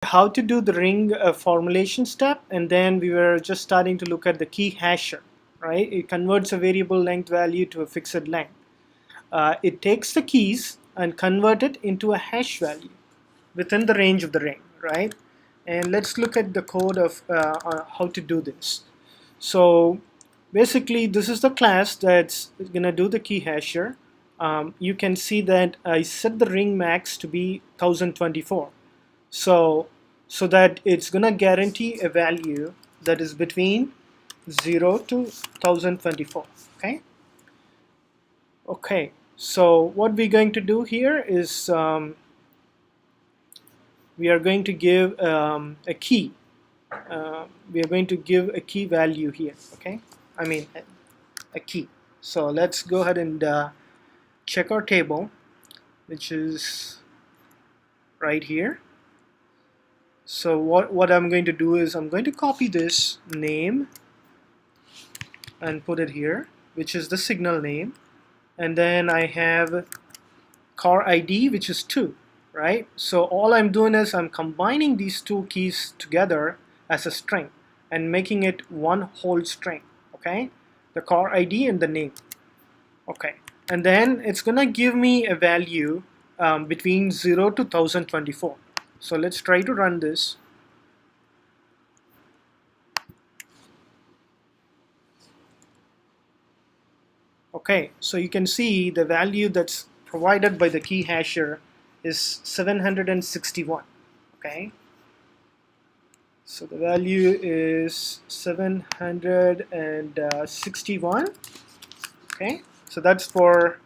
how to do the ring formulation step, and then we were just starting to look at the key hasher, right? It converts a variable length value to a fixed length. It takes the keys and convert it into a hash value within the range of the ring, right? And let's look at the code of how to do this. So basically, this is the class that's gonna do the key hasher. You can see that I set the ring max to be 1024. So that it's gonna guarantee a value that is between 0 to 1024. Okay, so what we're going to do here is we are going to give a key. We are going to give a key value here. I mean a key. So let's go ahead and check our table, which is right here. So what I'm going to do is I'm going to copy this name and put it here, which is the signal name, and then I have car ID, which is 2, right? So all I'm doing is I'm combining these two keys together as a string and making it one whole string. Okay, the car ID and the name. Okay, and then it's gonna give me a value between 0 to 1024. So let's try to run this. Okay, so you can see the value that's provided by the key hasher is 761. Okay, so the value is 761. Okay, so that's for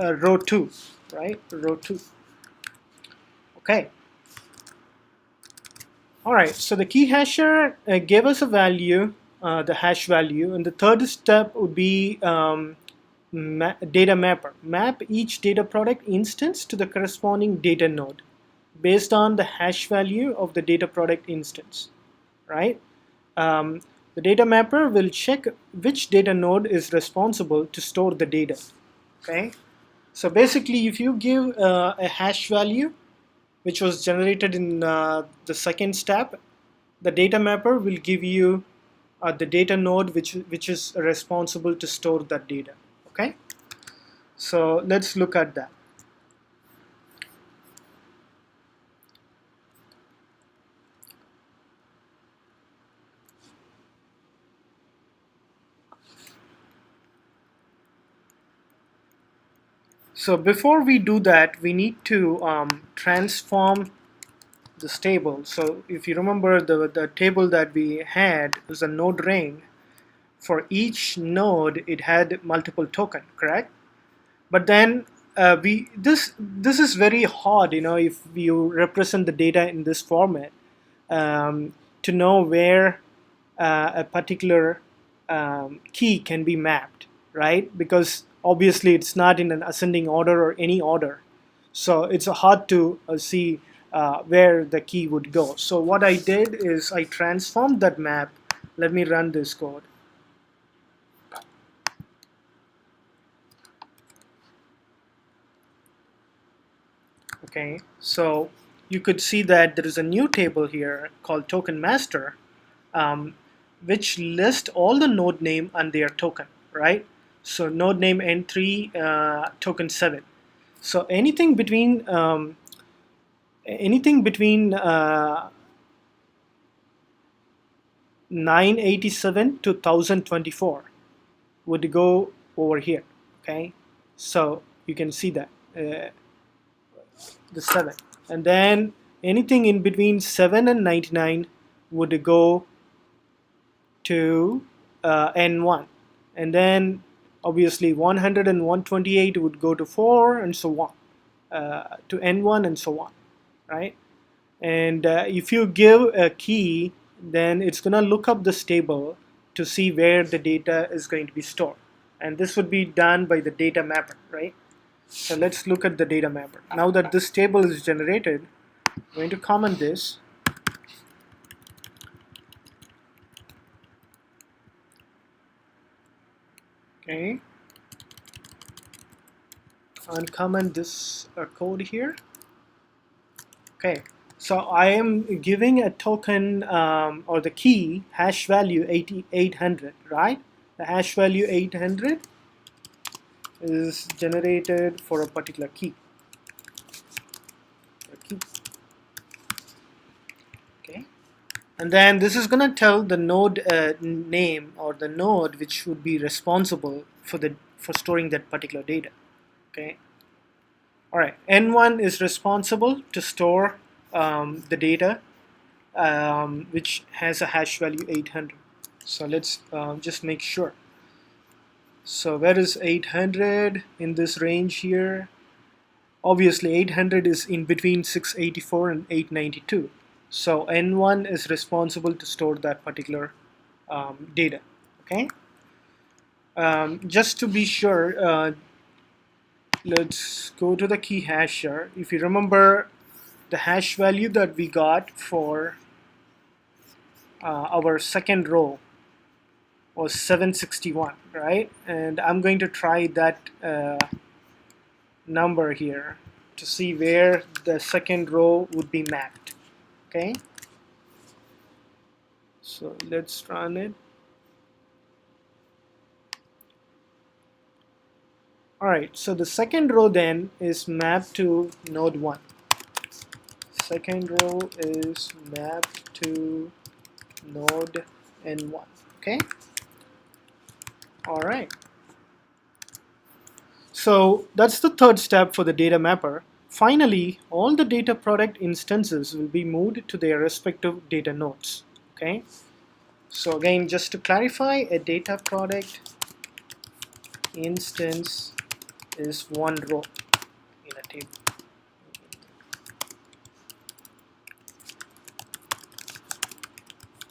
row 2, right? Row 2. Okay. All right, so the key hasher gave us a value, the hash value, and the third step would be data mapper. Map each data product instance to the corresponding data node based on the hash value of the data product instance, right? Um, the data mapper will check which data node is responsible to store the data. Okay, so basically, if you give a hash value which was generated in the second step, the data mapper will give you the data node which is responsible to store that data. Okay, so let's look at that. So before we do that, we need to transform this table. So if you remember, the table that we had was a node ring. For each node, it had multiple token, correct? But then this is very hard, if you represent the data in this format, to know where a particular key can be mapped, right? Because obviously it's not in an ascending order or any order, so it's hard to see where the key would go. So what I did is I transformed that map. Let me run this code. Okay, so you could see that there is a new table here called token master, um, which lists all the node name and their token, right? So node name n3, token 7. So anything between 987 to 1024 would go over here. Okay, so you can see that the 7, and then anything in between 7 and 99 would go to n1, and then obviously 100 and 128 would go to 4, and so on, to n1 and so on, right? And if you give a key, then it's going to look up this table to see where the data is going to be stored, and this would be done by the data mapper, right? So let's look at the data mapper. Now that this table is generated, I'm going to comment this. Okay, uncomment this code here. Okay, So I am giving a token or the key hash value 800, right? The hash value 800 is generated for a particular key. Okay, and then this is going to tell the node name or the node which would be responsible for storing that particular data. Okay. All right. N1 is responsible to store the data which has a hash value 800. So let's just make sure. So where is 800 in this range here? Obviously 800 is in between 684 and 892. So N1 is responsible to store that particular data. Okay. Just to be sure, let's go to the key hasher. If you remember, the hash value that we got for our second row was 761, right? And I'm going to try that number here to see where the second row would be mapped. Okay, so let's run it. All right, so the second row then is mapped to node 1. Second row is mapped to node N1. Okay, all right. So that's the third step for the data mapper. Finally, all the data product instances will be moved to their respective data nodes. Okay. So again, just to clarify, a data product instance is one row in a table.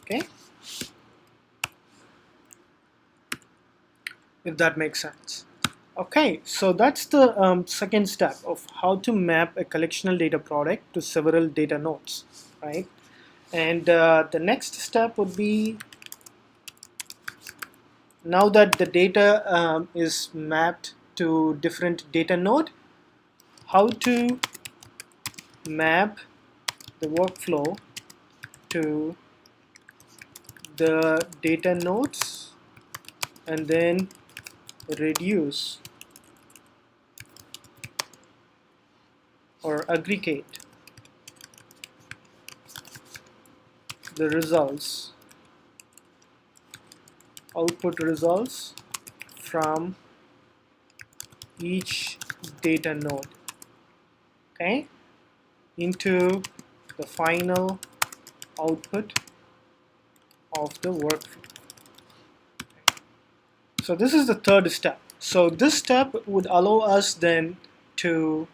Okay. If that makes sense. Okay, so that's the second step of how to map a collectional data product to several data nodes, right? And the next step would be, now that the data is mapped to different data node, how to map the workflow to the data nodes and then reduce or aggregate the results, output results from each data node, okay, into the final output of the workflow. So this is the third step. So this step would allow us then to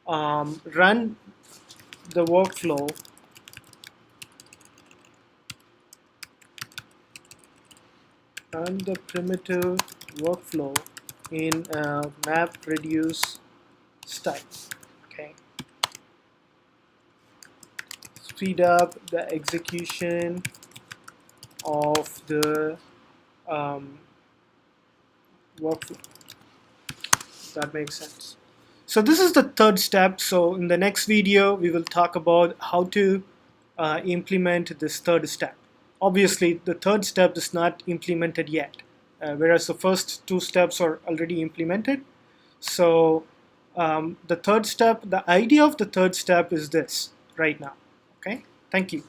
run the workflow run the primitive workflow in map reduce style. Okay, speed up the execution of the workflow. That makes sense. So this is the third step. So in the next video, we will talk about how to implement this third step. Obviously, the third step is not implemented yet, whereas the first two steps are already implemented. So the third step, the idea of the third step is this right now. Okay, thank you.